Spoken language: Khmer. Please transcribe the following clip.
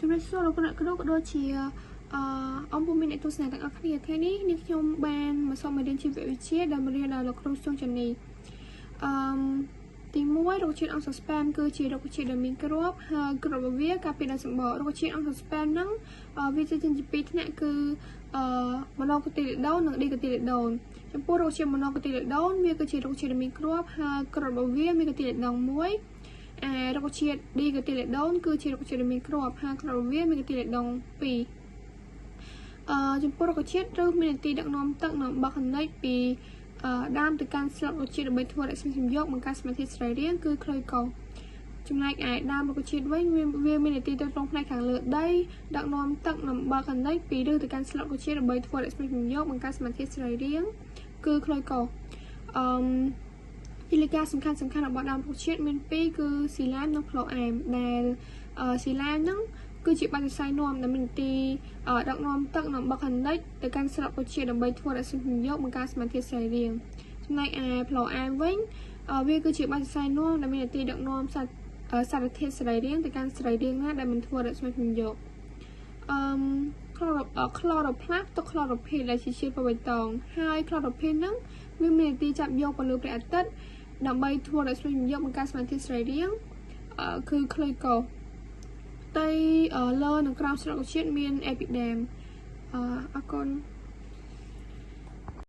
ជំរាបសួរលោកអ្នកគ្រូក៏ដូចជាអង្គពុំមានអ្នកទស្សនាទាំងអស់គ្នាថ្ងៃនេះនាងខ្ញុំបានមកសូមរៀនជីវវិទ្យាដើម្បីរៀនដល់លោកគ្រូសួងចនីទី1រុក្ខជាតិអង្គស្ប៉ែមគឺជារុក្ខជាតិដែលមានគ្រាប់ហើយគ្រាប់របស់វាការពារដល់សម្បករុក្ខជាតិអង្គស្ប៉ែមហ្នឹងវាជាជាពីរថ្នាក់គឺម៉ូណូកូទីលីដូននិងឌីកូទីលីដូនចំពោះរុក្ខជាតិម៉ូណូកូទីលីដូនវាគឺជារុក្ខជាតិដែលមានគ្រាប់ហើយគ្រាប់របស់វាមានកូទីលីដូនមួយរុក្ខជាតិឌីកូទីលីដូនគឺជារុក្ខជាតិដែលមានគ្រាប់ហើយគ្រាប់របស់វាមានកូទីលីដូន2ចំពោះរុក្ខជាតិឬមាននីតិដឹកនាំទឹកនិងបោះខនិចពីដើមទៅកាន់ស្លឹករុក្ខជាតិដើម្បីធ្វើរស្មីសំយោគបង្កើតសមាធិសរីរាង្គគឺក្លូយកូចំណែកឯដើមរុក្ខជាតិវិញវាមាននីតិទៅក្នុងផ្នែកខាងលើដីដឹកនាំទឹកនិងបោះខនិចពីឬទៅកាន់ស្លឹករុក្ខជាតិដើម្បីធ្វើរស្មីសំយោគបង្កើតសមាធិសរីរាង្គគឺក្លូយកូជាលិកាសំខាន់របស់ដើមរុក្ខជាតិមាន2គឺស៊ីឡាមនិងផ្លូអែមដែលស៊ីឡាមហ្នឹងគឺជាបាញ់សរសៃនាំដែលមាននីតិដឹកនាំទឹកនិងបោះខនិចទៅកាន់ស្លឹករុក្ខជាតិដើម្បីធ្វើរស្មីសំយោគបង្កើតសមាធិសរីរាង្គចំណែកឯផ្លូអែមវិញវាគឺជាបាញ់សរសៃនាំដែលមាននីតិដឹកនាំសារធាតុសរីរាង្គទៅកាន់សរីរាង្គណាដែលមិនធ្វើរស្មីសំយោគក្លូរ៉ូផ្លាសទៅក្លូរ៉ូភីលដែលជាជាតិបបៃតងហើយក្លូរ៉ូភីលហ្នឹងវាមាននីតិចាប់យកពន្លឺព្រះអាទិត្យដើម្បីធ្វើរស្មីសំយោគបង្កើតសមាធិសរីរាង្គគឺក្លូយកូផ្ទៃលើនិងក្រោមស្លឹករុក្ខជាតិមានអេពីដែមអរគុណ